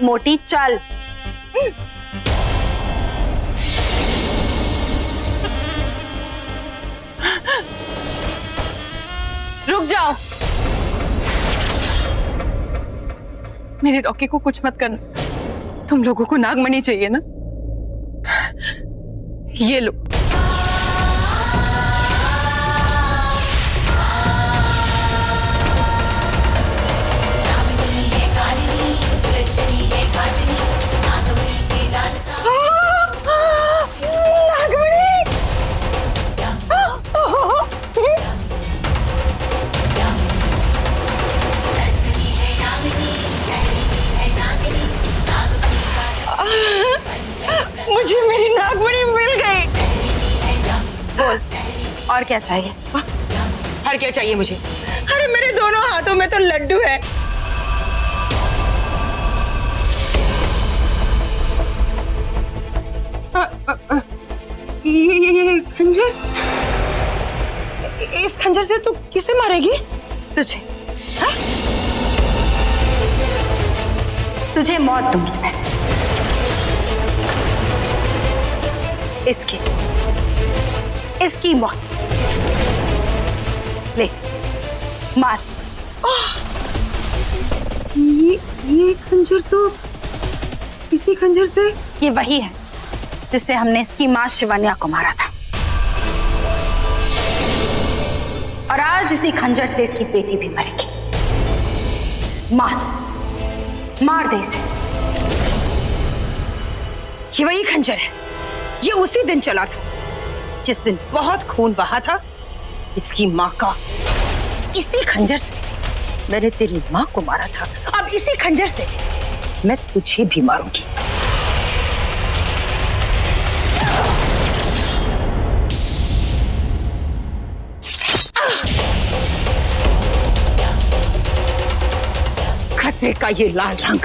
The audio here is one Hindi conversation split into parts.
मोटी चाल। रुक जाओ, मेरे रॉकी को कुछ मत करना। तुम लोगों को नागमणि चाहिए ना, ये लो। मुझे मेरी नागमणि मिल गई। बोल, और क्या चाहिए? और क्या चाहिए मुझे? अरे मेरे दोनों हाथों में तो लड्डू है। ये खंजर, इस खंजर से तू किसे मारेगी? तुझे। हा? तुझे मौत दूंगी मैं। इसकी मौत। ले, मार। ये खंजर तो इसी खंजर से। ये वही है जिससे हमने इसकी मां शिवन्या को मारा था, और आज इसी खंजर से इसकी बेटी भी मरेगी। मार दे इसे। ये वही खंजर है, ये उसी दिन चला था जिस दिन बहुत खून बहा था इसकी मां का। इसी खंजर से मैंने तेरी मां को मारा था, अब इसी खंजर से मैं तुझे भी मारूंगी। खतरे का ये लाल रंग,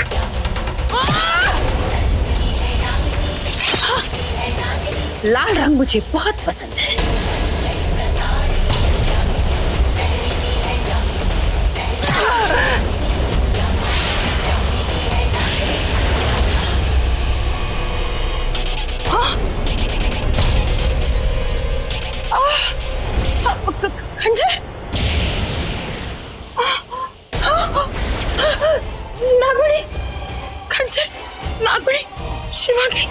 लाल रंग मुझे बहुत पसंद है। खंजर, नागमणि, खंजर, नागमणि, शिवांगी।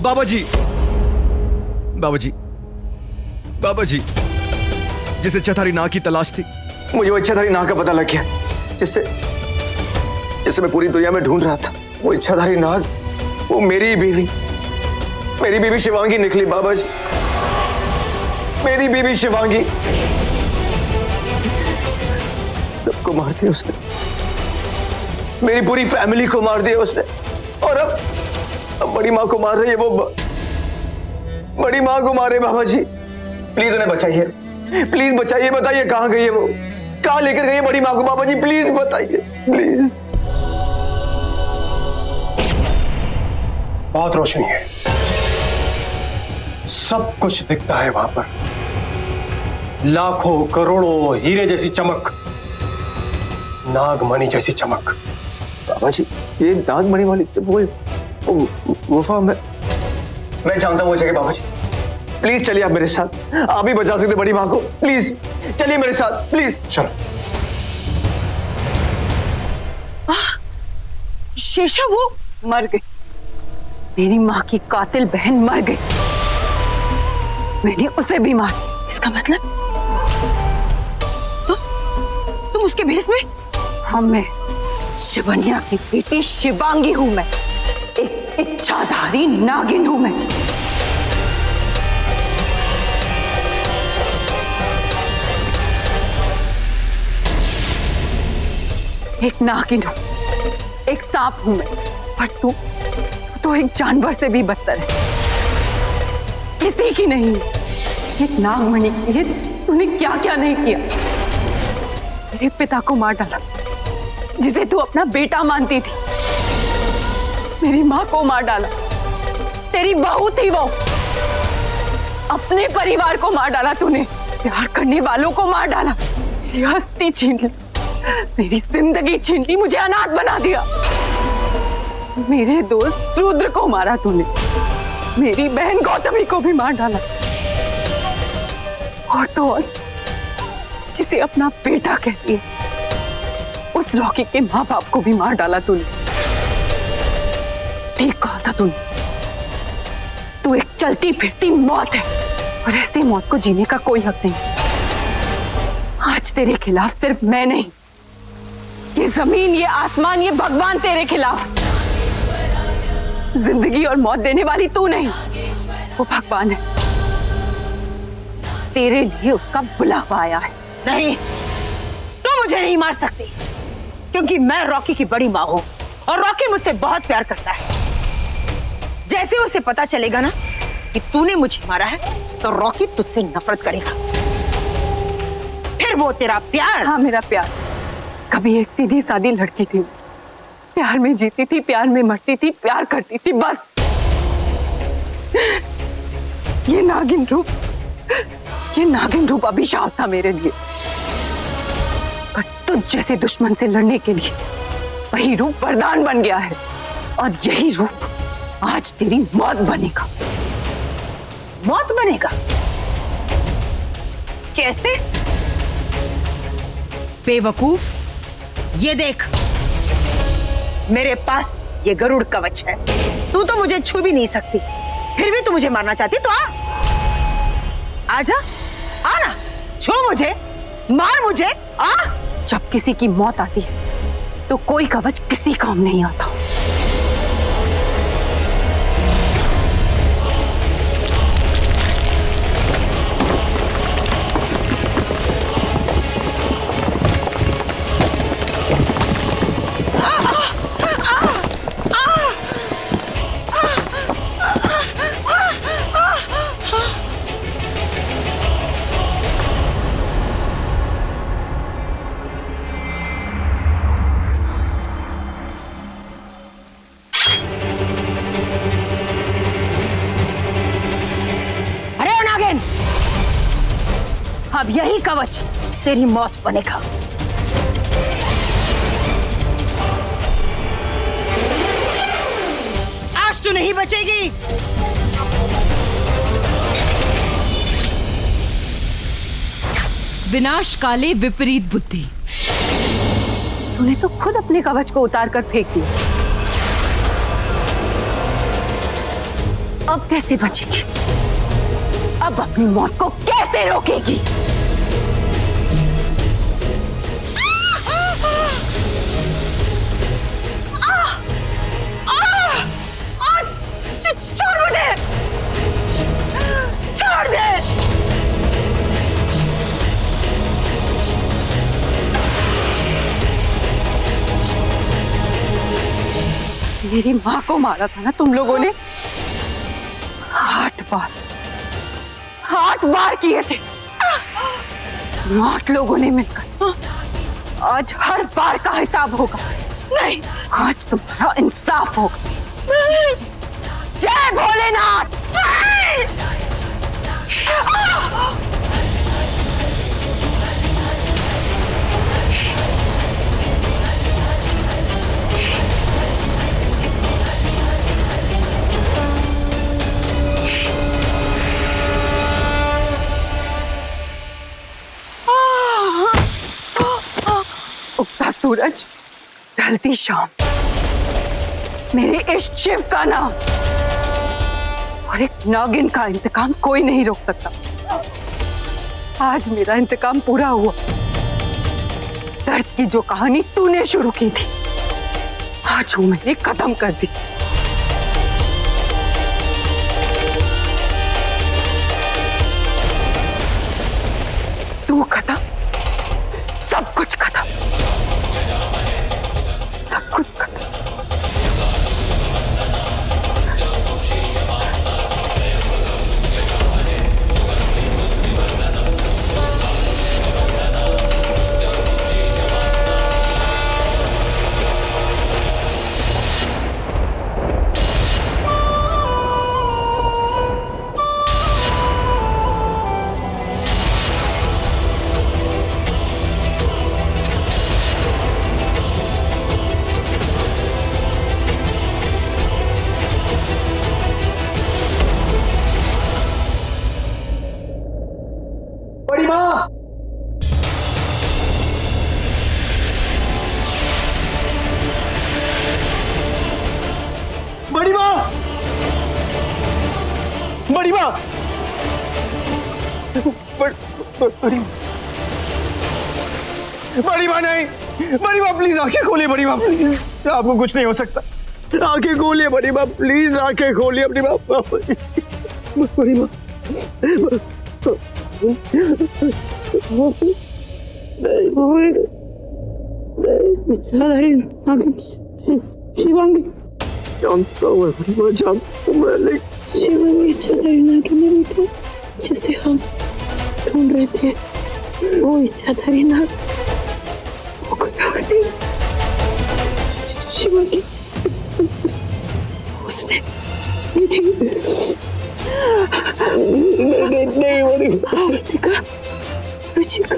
बाबा जी, बाबा जी, बाबा जी, जिस इच्छाधारी नाग की तलाश थी, मुझे वो इच्छाधारी नाग का पता लग गया, जिससे मैं पूरी दुनिया में ढूंढ रहा था। वो इच्छाधारी नाग, वो मेरी बीवी शिवांगी निकली। बाबा जी, मेरी बीवी शिवांगी। सबको मार दिया उसने, मेरी पूरी फैमिली को मार दिया उसने, और अब बड़ी माँ को मार रही है। वो बड़ी माँ को मारे। बाबा जी, प्लीज उन्हें बचाइए, प्लीज बचाइए। बताइए कहाँ गई है वो, कहाँ लेकर गई है बड़ी माँ को? बाबा जी प्लीज बताइए, प्लीज। बहुत रोशनी है, सब कुछ दिखता है वहां पर, लाखों करोड़ों हीरे जैसी चमक, नागमणि जैसी चमक। बाबा जी, ये नागमणि वाली वो गुफा, मैं जानता हूँ वो जगह। बाबा जी प्लीज चलिए आप मेरे साथ, आप ही बचा सकते बड़ी माँ को। प्लीज चलिए मेरे साथ, प्लीज। चलो। शेषा वो मर गई, मेरी माँ की कातिल बहन मर गई, मैंने उसे भी मारा। इसका मतलब तुम उसके भेष में? हाँ, मैं शिवन्या की बेटी शिवांगी हूं। मैं एक इच्छाधारी नागिन हूं। मैं एक नागिन हूं, एक सांप हूं मैं, पर तू तो एक जानवर से भी बदतर है, किसी की नहीं। ये नागमणि के लिए तूने क्या क्या नहीं किया। मेरे पिता को मार डाला, जिसे तू अपना बेटा मानती थी, मेरी माँ को मार डाला। तेरी बहू थी वो, अपने परिवार को मार डाला तूने, प्यार करने वालों को मार डाला, मेरी हस्ती छीन ली, मेरी जिंदगी छीन ली, मुझे अनाथ बना दिया। मेरे दोस्त रुद्र को मारा तूने, मेरी बहन गौतमी को भी मार डाला, और तो और जिसे अपना बेटा कहती है उस रॉकी के माँ बाप को भी मार डाला तूने। ठीक कहा था तूने, तू एक चलती फिरती मौत है और ऐसी मौत को जीने का कोई हक नहीं। आज तेरे खिलाफ सिर्फ मैं नहीं, ये जमीन, ये आसमान, ये भगवान तेरे खिलाफ। जिंदगी और मौत देने वाली तू नहीं, वो भगवान है। तेरे लिए उसका बुलावा आया है। नहीं, तू मुझे नहीं मार सकती, क्योंकि मैं रॉकी की बड़ी माँ हूं और रॉकी मुझसे बहुत प्यार करता है। जैसे उसे पता चलेगा ना कि तूने मुझे मारा है, तो रॉकी तुझसे नफरत करेगा। फिर वो तेरा प्यार। हाँ, मेरा प्यार। कभी एक सीधी सादी लड़की थी, प्यार में जीती थी, प्यार में मरती थी, प्यार करती थी, बस। ये नागिन रूप अभिशाप था मेरे लिए। पर तुझ जैसे दुश्मन से लड़ने के लिए वही रूप वरदान बन गया है, और यही रूप आज तेरी मौत बनेगा। मौत बनेगा? कैसे? बेवकूफ, ये देख, मेरे पास ये गरुड़ कवच है। तू तो मुझे छू भी नहीं सकती, फिर भी तू मुझे मारना चाहती, तो आजा, आना, छू मुझे, मार मुझे, आ। जब किसी की मौत आती है तो कोई कवच किसी काम नहीं आता। अब यही कवच तेरी मौत बनेगा। आज तू नहीं बचेगी। विनाश काले विपरीत बुद्धि। तूने तो खुद अपने कवच को उतार कर फेंक दिया। अब कैसे बचेगी? अब अपनी मौत को कैसे रोकेगी? छोड़ मुझे, छोड़ दे। मेरी माँ को मारा था ना तुम लोगों ने? 8 बार किए थे। 8 लोगों ने मिलकर। आज हर बार का हिसाब होगा। नहीं, आज तुम्हारा इंसाफ होगा। जय भोलेनाथ। उगता सूरज, ढलती शाम, मेरे इष्ट शिव का नाम और एक नागिन का इंतकाम कोई नहीं रोक सकता। आज मेरा इंतकाम पूरा हुआ। दर्द की जो कहानी तूने शुरू की थी, आज वो मैंने खत्म कर दी। तू खत्म, सब कुछ खत्म, सब कुछ खत्म। बड़ी माँ, बड़ी माँ नहीं, बड़ी माँ प्लीज आंखें खोलिए, बड़ी माँ प्लीज, आपको कुछ नहीं हो सकता, आंखें खोलिए बड़ी माँ प्लीज, आंखें खोलिए अपनी माँ, बड़ी माँ, शिवांगी जानता हूँ बड़ी माँ, जानता हूँ मैं, लेकिन शिवांगी इच्छाधारी नाग है ना बेटा, जिसे हम ढूंढ रहे थे, वो इच्छाधारी नाग वो कोई और नहीं। शिवांगी उसने नहीं बड़ी देखा, रुचिका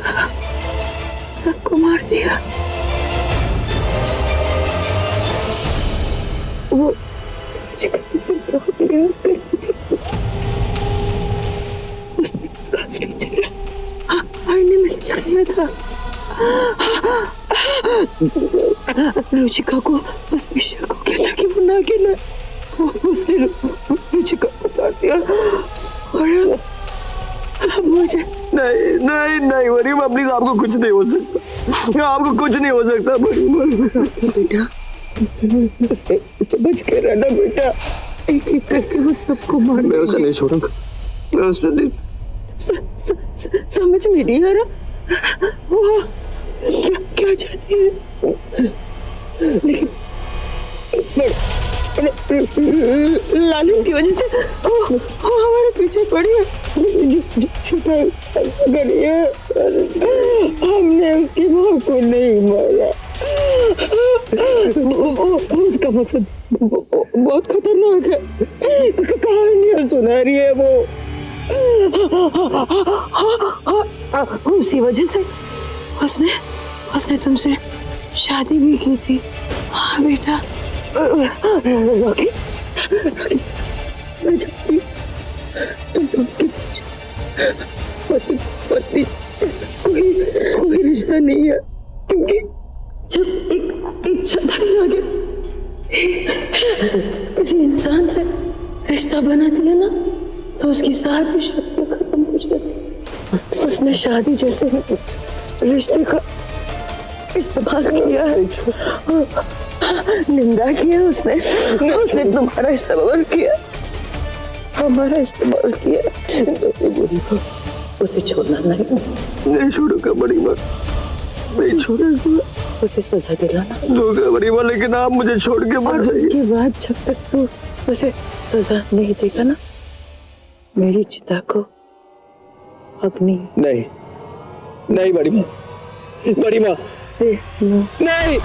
सबको मार दिया। वो रुचिका तुझसे बहुत प्यार करती थी, उसने उसका असली चेहरा आईने में देखना था। रुचिका को बस विषय को क्या था कि वो ना गिना, उसने रुचिका को काट दिया और मुझे नहीं नहीं नहीं बड़ी माँ प्लीज, आपको कुछ नहीं हो सकता, आपको कुछ नहीं हो सकता बड़ी माँ। बेटा उसे बच के रहना बेटा, एक एक करके वो सबको मार। मैं उसे नहीं छोड़ूंगा, मैं उसे नहीं। समझ में नहीं आ रहा वो क्या क्या चाहती है, लेकिन लालच की वजह से वो हमारे पीछे पड़ी है। हमने उसकी माँ को नहीं मारा, उसका मकसद बहुत खतरनाक है, कहानियां सुना रही है वो, उसी वजह से उसने तुमसे शादी भी की थी। हाँ बेटा, रॉकी, मैं जानती तुम के पति पत्नी जैसा कोई रिश्ता नहीं है, क्योंकि जब एक इच्छाधारी आगे किसी इंसान से रिश्ता बनाती है ना, तो उसकी सारी शक्तियां खत्म हो जाती। उसने शादी जैसे रिश्ते का इस्तेमाल किया है, निंदा किया उसने तुम्हारा इस्तेमाल किया, हमारा इस्तेमाल किया। उसे छोड़ना नहीं छोड़ूंगा बड़ी माँ, नहीं छोड़ूंगा, उसे सजा दिलाना दूंगा बड़ी माँ, लेकिन आप मुझे छोड़ के मत जाइए। उसके बाद जब तक तू उसे सजा नहीं देगा ना, मेरी चिता को अग्नि नहीं नहीं बड़ी माँ, बड़ी माँ नहीं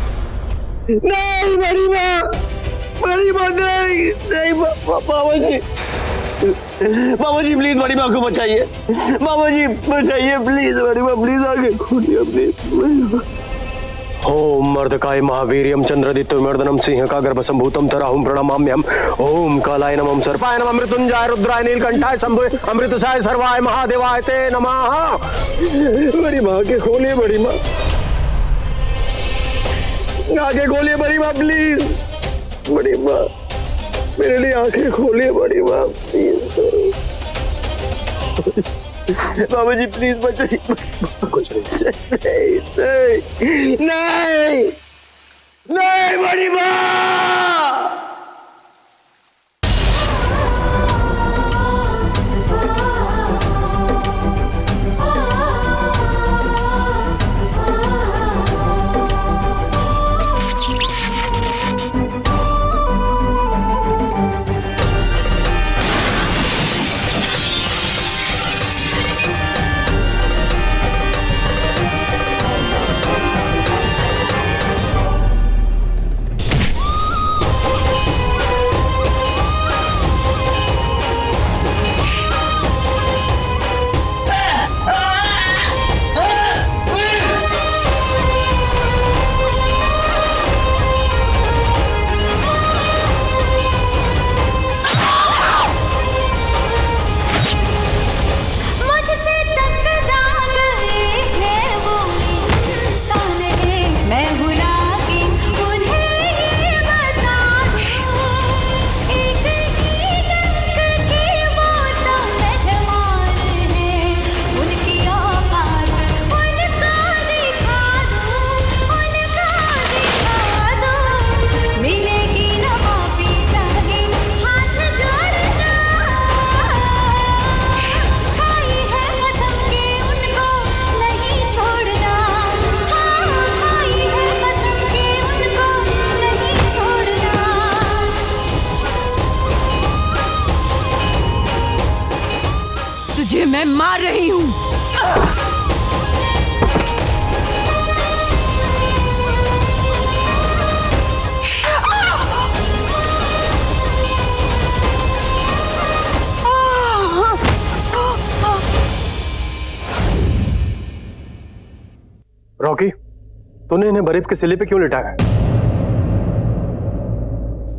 नहीं बड़ी माँ, बड़ी माँ नहीं नहीं, बाबा जी प्लीज बड़ी माँ को बचाइए, बाबा जी बचाइए प्लीज, बड़ी माँ प्लीज आगे खोलिए अपने। ओम मर्दकाय महावीर्यम चंद्रदित्य मर्दनम सिंह का गर्भसंभूतम तराहुम प्रणमाम्यहम्। ओम कालाय नमः सर्पाय नमः मृत्युंजय रुद्राय नीलकंठाय शंभुवे अमृतसाय सर्वाय महादेवाय ते नमः। बड़ी माँ के खोलिए, बड़ी माँ आंखें खोलिए, बड़ी माँ प्लीज, बड़ी माँ मेरे लिए आंखें खोलिए, बड़ी माँ प्लीज, बाबा जी प्लीज बचाइए, कुछ नहीं नहीं नहीं बड़ी माँ। मैं मार रही हूं। रॉकी, तूने इन्हें बर्फ के सिले पे क्यों लिटाया है?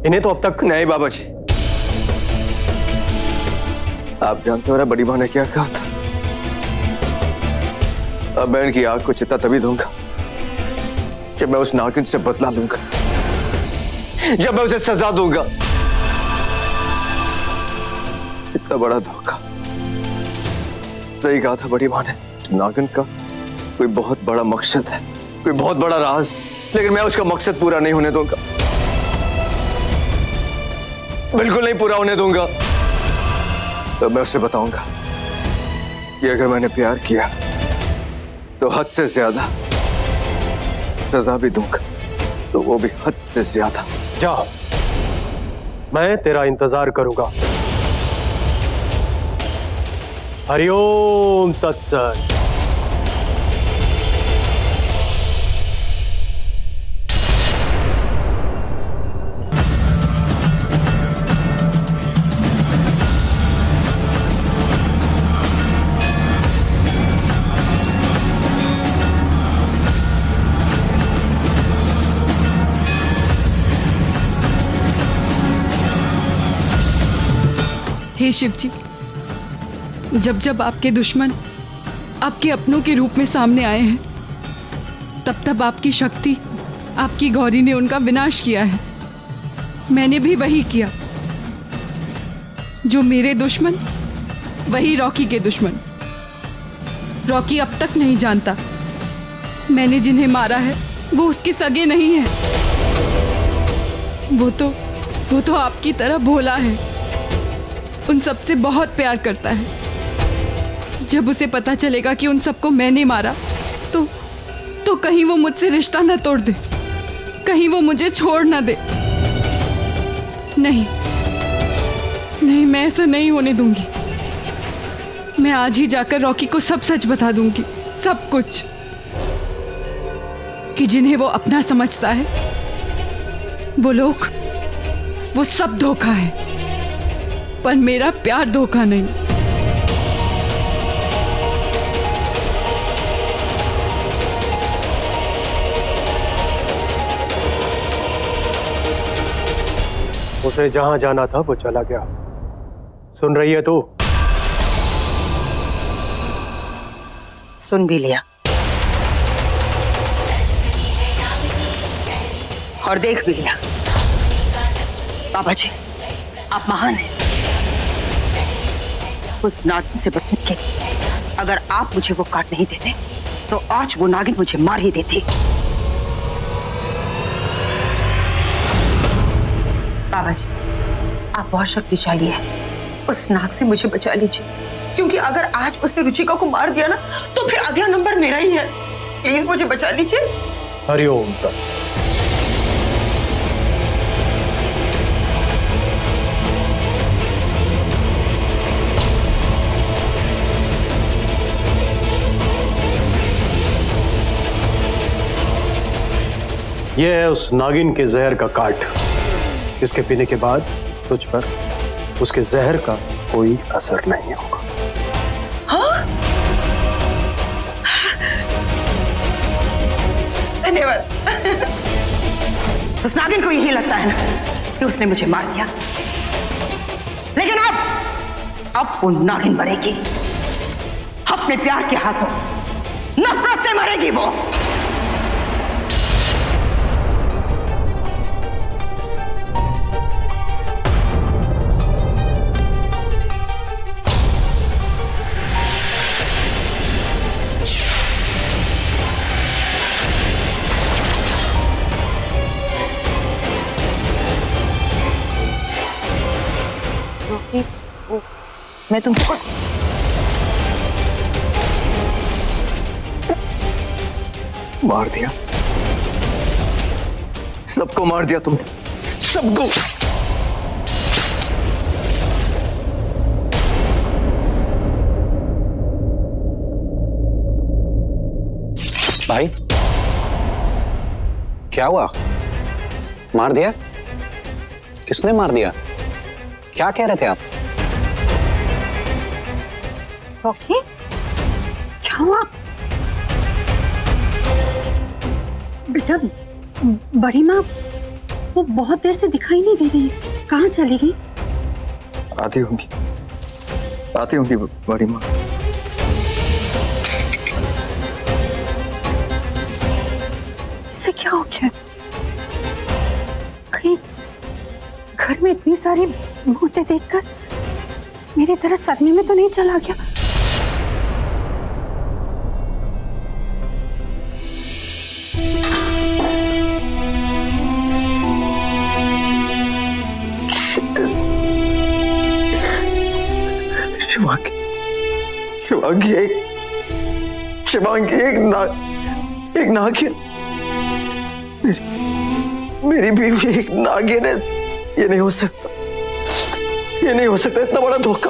इन्हें तो अब तक नहीं बाबा जी, आप जानते हो ना बड़ी मां ने क्या कहा था? अब मैं इनकी आग को चिता तभी दूंगा जब मैं उस नागिन से बदला लूंगा, जब मैं उसे सजा दूंगा। इतना बड़ा धोखा। सही कहा था बड़ी मां ने, नागिन का कोई बहुत बड़ा मकसद है, कोई बहुत बड़ा राज, लेकिन मैं उसका मकसद पूरा नहीं होने दूंगा, बिल्कुल नहीं पूरा होने दूंगा। तो मैं उसे बताऊंगा कि अगर मैंने प्यार किया तो हद से ज्यादा सजा भी दूंगा, तो वो भी हद से ज्यादा। जा, मैं तेरा इंतजार करूंगा। हरिओम तत्सत। हे शिव जी, जब जब आपके दुश्मन आपके अपनों के रूप में सामने आए हैं, तब तब आपकी शक्ति, आपकी गौरी ने उनका विनाश किया है। मैंने भी वही किया। जो मेरे दुश्मन, वही रॉकी के दुश्मन। रॉकी अब तक नहीं जानता मैंने जिन्हें मारा है वो उसके सगे नहीं है। वो तो आपकी तरह भोला है, उन सबसे बहुत प्यार करता है। जब उसे पता चलेगा कि उन सबको मैंने मारा तो कहीं वो मुझसे रिश्ता न तोड़ दे, कहीं वो मुझे छोड़ न दे। नहीं, मैं ऐसा नहीं होने दूंगी। मैं आज ही जाकर रॉकी को सब सच बता दूंगी, सब कुछ, कि जिन्हें वो अपना समझता है वो लोग, वो सब धोखा है, पर मेरा प्यार धोखा नहीं। उसे जहां जाना था वो चला गया। सुन रही है तू? सुन भी लिया और देख भी लिया। बाबा जी, आप महान हैं। उस नागिन से बचने के लिए अगर आप मुझे वो काट नहीं देते तो आज वो नागिन मुझे मार ही देती। बाबा जी, आप बहुत शक्तिशाली हैं। उस नाग से मुझे बचा लीजिए, क्योंकि अगर आज उसने रुचिका को मार दिया ना तो फिर अगला नंबर मेरा ही है। प्लीज मुझे बचा लीजिए। हरिओम तत्सत। यह है उस नागिन के जहर का काट। इसके पीने के बाद तुझ पर उसके जहर का कोई असर नहीं होगा। हाँ? धन्यवाद। उस नागिन को यही लगता है ना कि उसने मुझे मार दिया, लेकिन अब वो नागिन मरेगी अपने प्यार के हाथों। नफरत से मरेगी वो। मैं तुमको मार दिया, सबको मार दिया तुमने, सबको। भाई क्या हुआ? मार दिया? किसने मार दिया? क्या कह रहे थे आप? रॉकी, क्या हुआ? बेटा, बड़ी माँ वो बहुत देर से दिखाई नहीं दे रही है। कहाँ चली गई? आती होंगी बड़ी माँ। इसे क्या हो गया? कहीं घर में इतनी सारी मौतें देखकर मेरी तरह सदमे में तो नहीं चला गया? शिवांगी एक नागिन, मेरी बीवी एक नागिन है। ये नहीं हो सकता, इतना बड़ा धोखा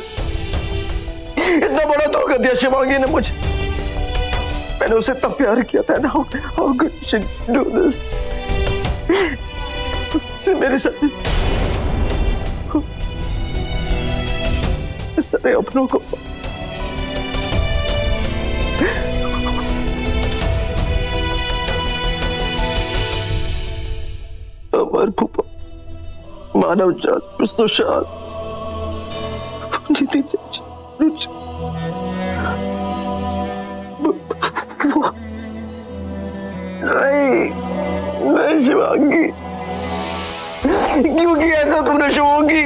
दिया शिवांगी ने मुझे। मैंने उसे तब प्यार किया था ना। How could she do this? मेरे साथ सारे अपनों को अमर फूफा, मानव जात, सुशांत, जीती चाची, नहीं शिवांगी, क्यों किया ऐसा तुमने शिवांगी?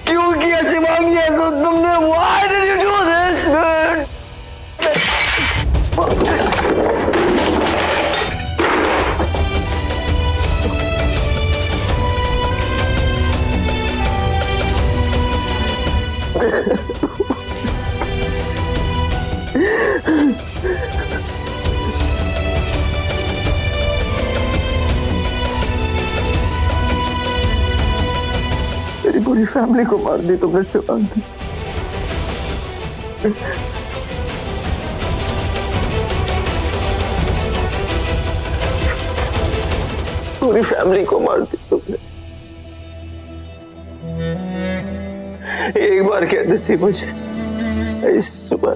क्यों किया शिवांगी ऐसा तुमने? Why did you do this, man? मेरी पूरी फैमिली को मार दी तुमने शिवांगी। पूरी फैमिली को मार दी तुमने। एक बार कह देती मुझे इस सुबह।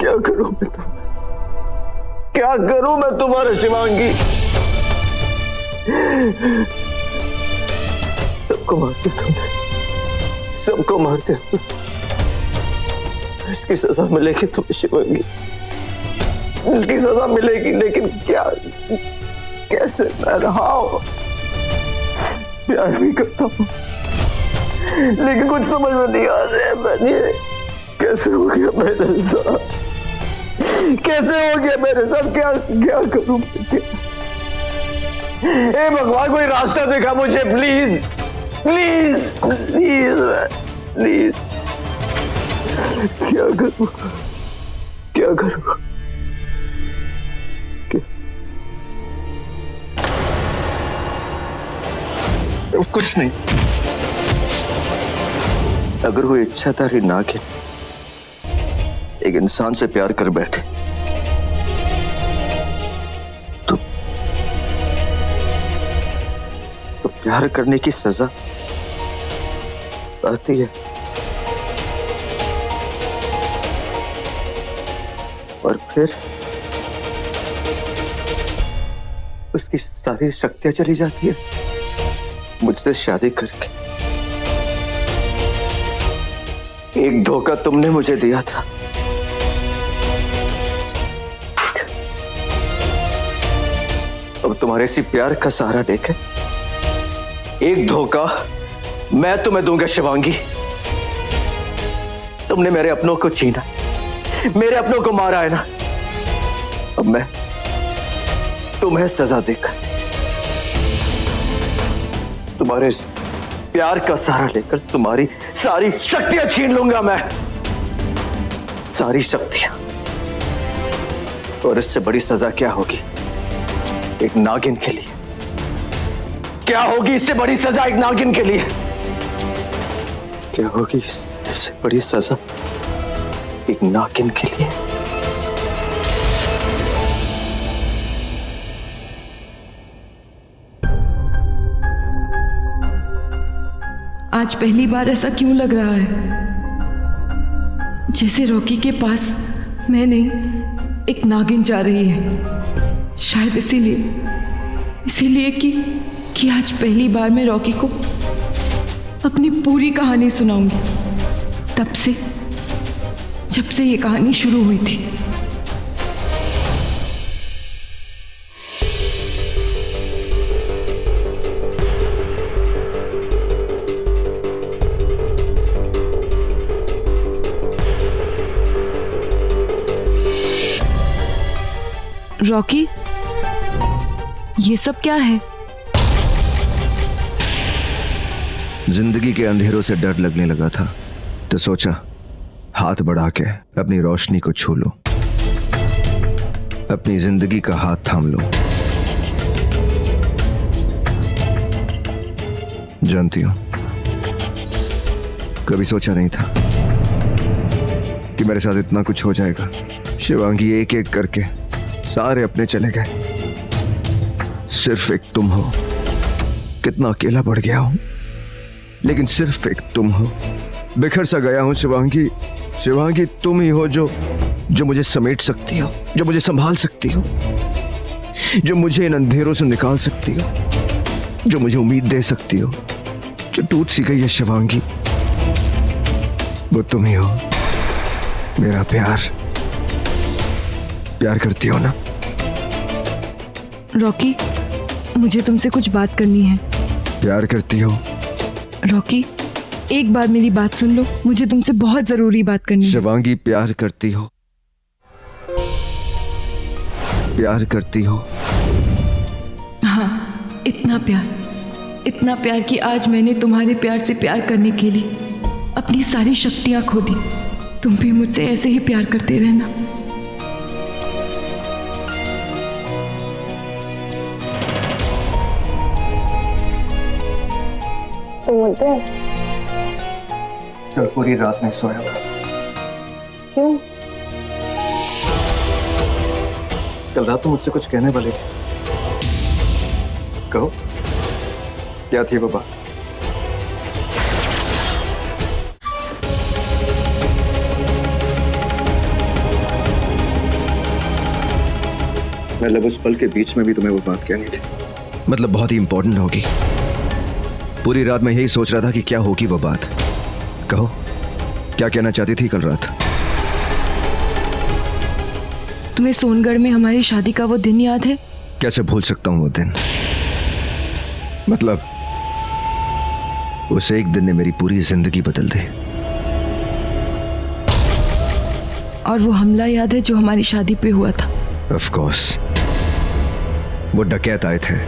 क्या करूं मैं तुम्हारा? क्या करूं मैं तुम्हारा शिवांगी? सबको मारते तुमने, सबको मारते। इसकी सजा मिलेगी तुम्हें शिवांगी, इसकी सजा मिलेगी। लेकिन क्या, कैसे? हाउ? प्यार भी करता हूं, लेकिन कुछ समझ में नहीं आ रहा है। मैंने कैसे हो गया मेरे साथ? कैसे हो गया मेरे साथ? क्या करूं? हे भगवान, कोई रास्ता दिखा मुझे, प्लीज प्लीज प्लीज प्लीज। क्या करूं? क्या करूं? कुछ नहीं। अगर वो इच्छाधारी नागिन एक इंसान से प्यार कर बैठे तो प्यार करने की सजा आती है, और फिर उसकी सारी शक्तियां चली जाती है मुझसे शादी करके। एक धोखा तुमने मुझे दिया था, अब तुम्हारे इसी प्यार का सहारा लेकर एक धोखा मैं तुम्हें दूंगा शिवांगी। तुमने मेरे अपनों को छीना, मेरे अपनों को मारा है ना। अब मैं तुम्हें सजा देकर तुम्हारे इस प्यार का सहारा लेकर तुम्हारी सारी शक्तियां छीन लूंगा मैं, सारी शक्तियां। और इससे बड़ी सजा क्या होगी एक नागिन के लिए? क्या होगी इससे बड़ी सजा एक नागिन के लिए? क्या होगी इससे बड़ी सजा एक नागिन के लिए? आज पहली बार ऐसा क्यों लग रहा है जैसे रॉकी के पास मैं नहीं एक नागिन जा रही है। शायद इसीलिए कि आज पहली बार मैं रॉकी को अपनी पूरी कहानी सुनाऊंगी, जब से ये कहानी शुरू हुई थी। रॉकी, ये सब क्या है? जिंदगी के अंधेरों से डर लगने लगा था तो सोचा हाथ बढ़ा के अपनी रोशनी को छू लो, अपनी जिंदगी का हाथ थाम लो। जानती हो, कभी सोचा नहीं था कि मेरे साथ इतना कुछ हो जाएगा। शिवांगी एक एक करके सारे अपने चले गए, सिर्फ एक तुम हो। कितना अकेला पड़ गया हूं, लेकिन सिर्फ एक तुम हो। बिखर सा गया हूं शिवांगी। शिवांगी तुम ही हो जो मुझे समेट सकती हो, जो मुझे संभाल सकती हो, जो मुझे इन अंधेरों से निकाल सकती हो, जो मुझे उम्मीद दे सकती हो, जो टूट सी गई है शिवांगी। वो तुम ही हो। मेरा प्यार करती हो ना? रॉकी, मुझे तुमसे कुछ बात करनी है। प्यार करती हो? रॉकी, एक बार मेरी बात सुन लो, मुझे तुमसे बहुत जरूरी बात करनी है। शिवांगी, प्यार करती हो? प्यार करती हो? हाँ, इतना प्यार कि आज मैंने तुम्हारे प्यार से प्यार करने के लिए अपनी सारी शक्तियां खो दी। तुम भी मुझसे ऐसे ही प्यार करते रहना। कल पूरी रात नहीं सोया। क्यों? कल रात तो मुझसे कुछ कहने वाले थे। कहो, क्या थी वो बात? मतलब उस पल के बीच में भी तुम्हें वो बात कहनी थी? मतलब बहुत ही इंपॉर्टेंट होगी। पूरी रात मैं यही सोच रहा था कि क्या होगी वो बात। कहो, क्या कहना चाहती थी कल रात? तुम्हें सोनगढ़ में हमारी शादी का वो दिन याद है? कैसे भूल सकता हूं वो दिन। मतलब उस एक दिन ने मेरी पूरी जिंदगी बदल दी। और वो हमला याद है जो हमारी शादी पे हुआ था? ऑफ कोर्स, वो डकैत आए थे।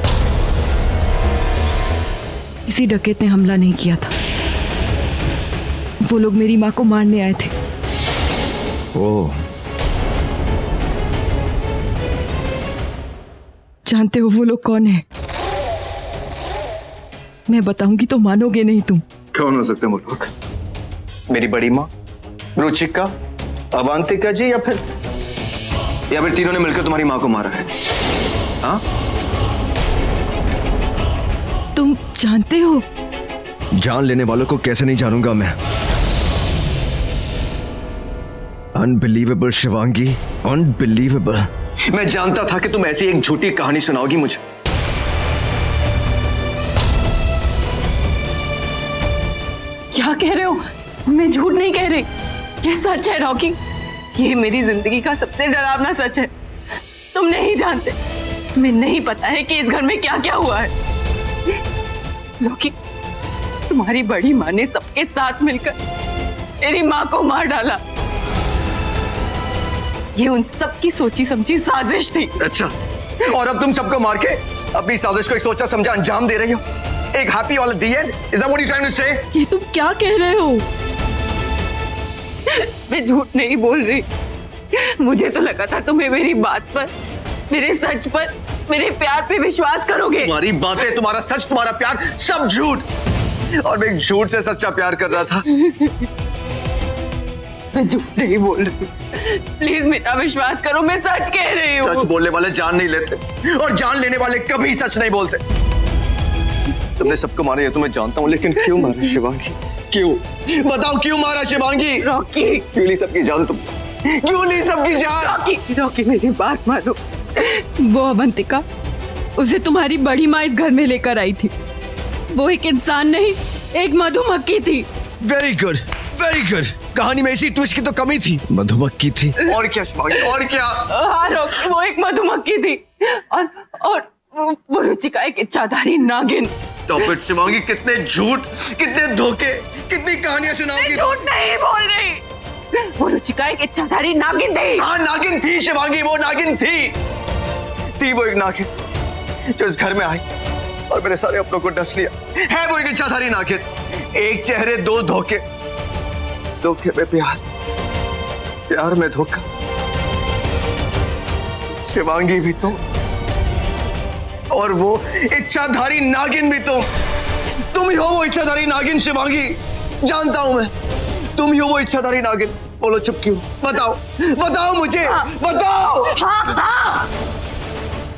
किसी डकैत ने हमला नहीं किया था। वो लोग मेरी माँ को मारने आए थे। ओह, जानते हो वो लोग कौन है? मैं बताऊंगी तो मानोगे नहीं तुम। कौन हो सकते हैं वो लोग? मेरी बड़ी माँ, रुचिका, अवंतिका जी, या फिर तीनों ने मिलकर तुम्हारी माँ को मारा है? हाँ? तुम जानते हो? जान लेने वालों को कैसे नहीं जानूंगा मैं। Unbelievable Shivangi, unbelievable. मैं जानता था कि तुम ऐसी एक झूठी कहानी सुनाओगी मुझे। क्या कह रहे हो? मैं झूठ नहीं कह रही, ये सच है रॉकी। ये मेरी जिंदगी का सबसे डरावना सच है। तुम नहीं जानते, तुम्हें नहीं पता है कि इस घर में क्या क्या हुआ है। रॉकी, तुम्हारी बड़ी माँ ने सबके साथ मिलकर मेरी माँ को मार डाला। ये उन सबकी सोची समझी साजिश थी। अच्छा, और अब तुम सबको मार के अपनी साजिश को एक सोचा समझा अंजाम दे रही हो? एक हैप्पी वाला the end? Is that what you trying to say? ये तुम क्या कह रहे हो? मैं झूठ नहीं बोल रही। मुझे तो लगा था तुम्हें मेरी बात पर, मेरे सच पर मेरे प्यार पे विश्वास करोगे? तुम्हारी बातें, तुम्हारा सच, तुम्हारा प्यार सब झूठ। और मैं एक झूठ से सच्चा प्यार कर रहा था। मैं झूठ नहीं बोल रही, प्लीज मेरा विश्वास करो, मैं सच कह रही हूँ। सच बोलने वाले जान नहीं लेते और जान लेने वाले कभी सच नहीं बोलते। तुमने सबको मारा, ये तो मैं जानता हूँ, लेकिन क्यों मारा शिवांगी? क्यों? बताओ क्यों मारा शिवांगी? रॉकी, क्यों ली सबकी जान तुम? क्यों ली सबकी जान? रॉकी, रॉकी मेरी बात मानो। वो अवंतिका, उसे तुम्हारी बड़ी माँ इस घर में लेकर आई थी। वो एक इंसान नहीं, एक मधुमक्खी थी। Very good, very good. कहानी में इसी ट्विस्ट की तो कमी थी, मधुमक्खी थी। और क्या शिवांगी, और क्या? हाँ रॉकी, वो एक मधुमक्खी थी और वो रुचिका एक इच्छाधारी नागिन। Stop it, शिवांगी, कितने झूठ, कितने धोखे, कितनी कहानियां सुनाओगी? झूठ नहीं बोल रही, वो रुचिका एक इच्छाधारी नागिन थी। हाँ नागिन थी शिवांगी, वो नागिन थी वो एक नागिन जो इस घर में आई और मेरे सारे अपनों को डस लिया। है वो एक इच्छाधारी नागिन, एक चेहरे दो धोखे, धोखे में प्यार, प्यार में धोखा। शिवांगी भी तो, और वो इच्छाधारी नागिन भी तो। तुम ही हो वो इच्छाधारी नागिन शिवांगी, जानता हूं मैं, तुम ही हो वो इच्छाधारी नागिन। बोलो चुप क्यों? बताओ, बताओ मुझे, बताओ। हाँ हाँ,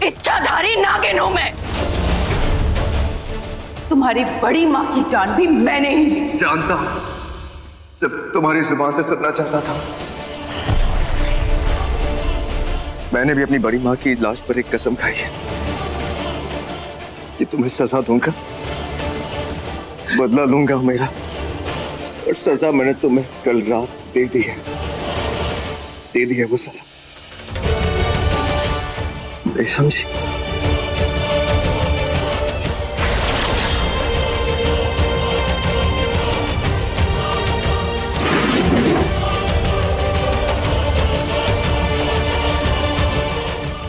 इच्छाधारी नागिन हूं मैं। तुम्हारी बड़ी माँ की जान भी मैंने ही ली। जानता हूं, सिर्फ तुम्हारी जुबान से सुनना चाहता था। मैंने भी अपनी बड़ी माँ की लाश पर एक कसम खाई है कि तुम्हें सजा दूंगा, बदला लूंगा मेरा, और सजा मैंने तुम्हें कल रात दे दी है वो सजा। नहीं समझी?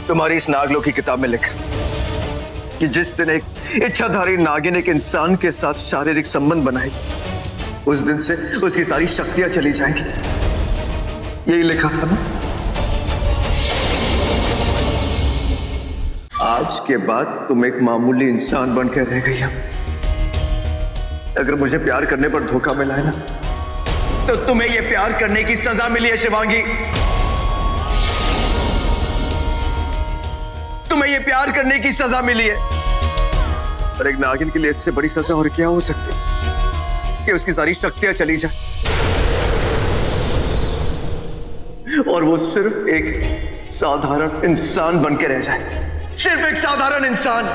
तुम्हारी इस नागलों की किताब में लिखा कि जिस दिन एक इच्छाधारी नागिन एक इंसान के साथ शारीरिक संबंध बनाएगी, उस दिन से उसकी सारी शक्तियां चली जाएंगी। यही लिखा था ना? आज के बाद तुम एक मामूली इंसान बनकर रह गई हो। अगर मुझे प्यार करने पर धोखा मिला है ना, तो तुम्हें यह प्यार करने की सजा मिली है शिवांगी। तुम्हें ये प्यार करने की सजा मिली है। और एक नागिन के लिए इससे बड़ी सजा और क्या हो सकती है कि उसकी सारी शक्तियां चली जाए और वो सिर्फ एक साधारण इंसान बन के रह जाए। सिर्फ एक साधारण इंसान।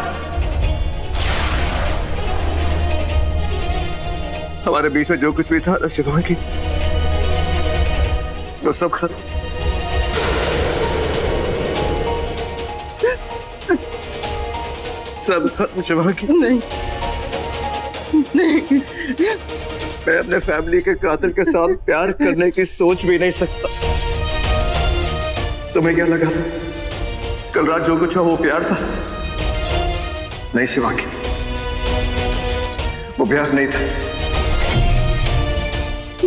हमारे बीच में जो कुछ भी था ना शिवांगी, वो सब खत्म। सब खत्म शिवांगी। नहीं, नहीं, मैं अपने फैमिली के कातिल के साथ प्यार करने की सोच भी नहीं सकता। तुम्हें क्या लगा था कल रात जो कुछ हुआ वो प्यार था? नहीं शिवांगी, वो प्यार नहीं था।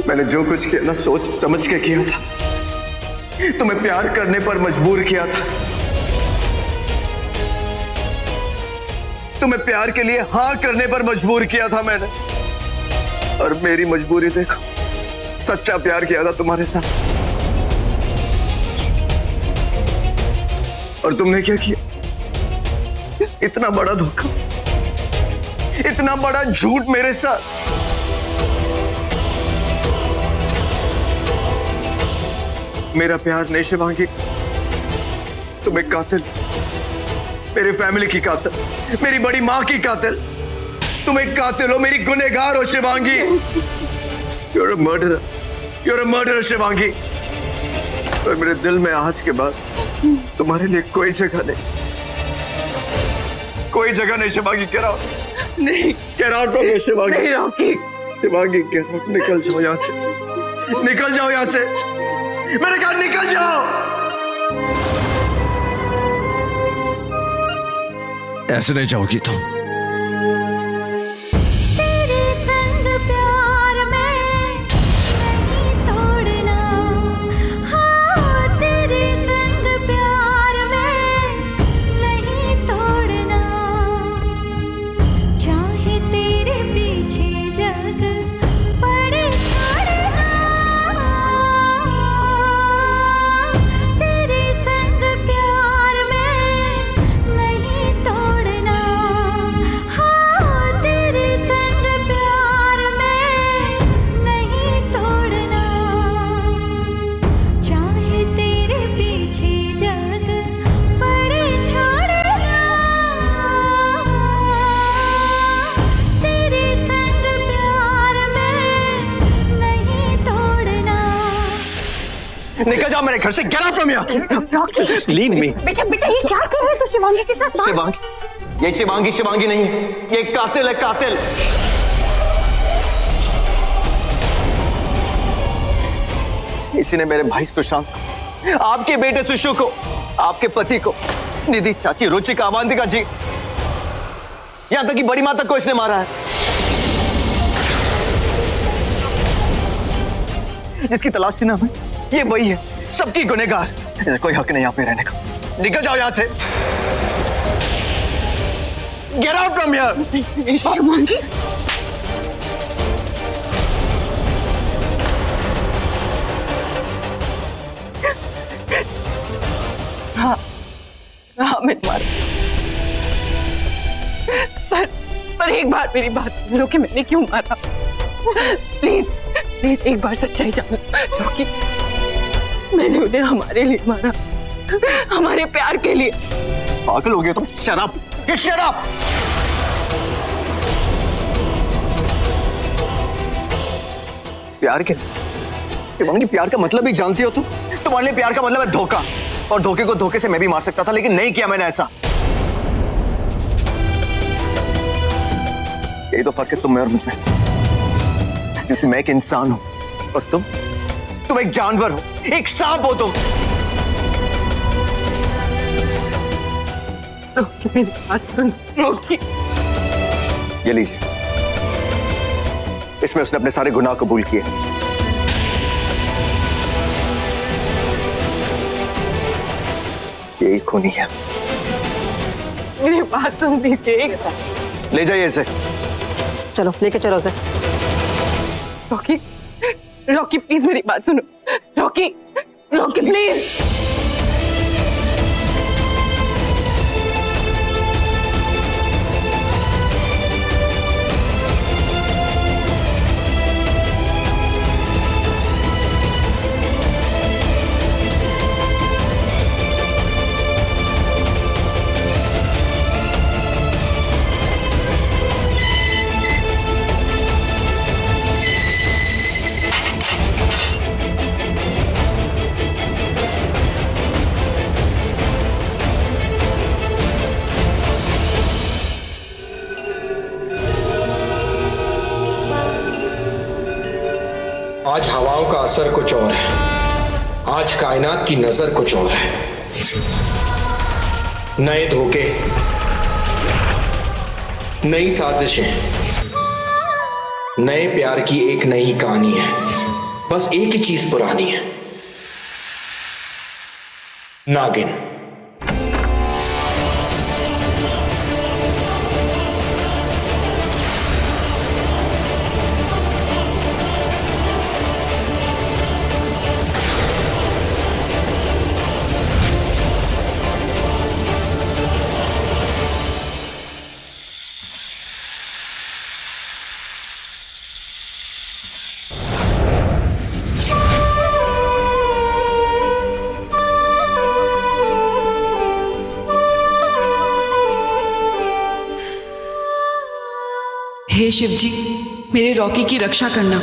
मैंने जो कुछ किया ना सोच समझ के किया था। तुम्हें प्यार करने पर मजबूर किया था। तुम्हें प्यार के लिए हाँ करने पर मजबूर किया था मैंने। और मेरी मजबूरी देखो, सच्चा प्यार किया था तुम्हारे साथ। और तुमने क्या किया? इतना बड़ा धोखा, इतना बड़ा झूठ मेरे साथ। मेरा प्यार नहीं शिवांगी, तुम एक कातिल, मेरे फैमिली की कातिल, मेरी बड़ी माँ की कातिल। तुम एक कातिल हो, मेरी गुनहगार हो Shivangi. You're a murderer, you're a murderer Shivangi. और मेरे दिल में आज के बाद तुम्हारे लिए कोई जगह नहीं, कोई जगह नहीं शिवांगी। Get out, नहीं, get out from here Shivangi. नहीं रॉकी, शिवांगी get out, निकल जाओ यहाँ से, निकल जाओ यहाँ से। मैंने कहा निकल जाओ। ऐसे नहीं जाओगी तुम। तेरे संग प्यार में नहीं तोड़ना, हाँ तेरे संग प्यार में नहीं तोड़ना। निकल जाओ मेरे घर से। Get out from here. Rocky leave me. बेटा बेटा ये क्या कर रहे हो तू शिवांगी के साथ? शिवांगी, ये शिवांगी नहीं है, ये कातिल है, कातिल। इसी ने मेरे भाई सुशांत, आपके बेटे सुशु को, आपके पति को, निधि चाची, रुचिका, अवंतिका जी, यहां तक कि बड़ी मां तक को इसने मारा है। जिसकी तलाश थी ना हमें, ये वही है, सबकी गुनहगार। इसे कोई हक नहीं यहाँ पे रहने का। निकल जाओ यहाँ से। Get out from here. Shivangi हाँ मैंने मारा, पर एक बार मेरी बात सुनो कि मैंने क्यों मारा। प्लीज प्लीज एक बार सच्चाई जानो क्योंकि मैंने उन्हें हमारे लिए मारा, हमारे प्यार के लिए। पागल हो गए तुम। शराब, ये शराब। प्यार के लिए? प्यार का मतलब ही जानती हो तुम? तुम्हारे लिए प्यार का मतलब है धोखा, और धोखे को धोखे से मैं भी मार सकता था, लेकिन नहीं किया मैंने ऐसा। यही तो फर्क है तुम में और मुझ में, क्योंकि मैं एक इंसान हूं और तुम एक जानवर हो, एक सांप हो तुम। रोकी मेरी बात सुन, रोकी। ये लीजिए, इसमें उसने अपने सारे गुनाह कबूल किए। यही खूनी है। मेरी बात सुन लीजिए। ले जाइए इसे। चलो लेके चलो उसे। रॉकी, रॉकी प्लीज मेरी बात सुनो। Rocky, Rocky please. आज हवाओं का असर कुछ और है, आज कायनात की नजर कुछ और है। नए धोखे, नई साजिशें, नए प्यार की एक नई कहानी है। बस एक ही चीज पुरानी है, नागिन। हे शिव जी, मेरे रॉकी की रक्षा करना।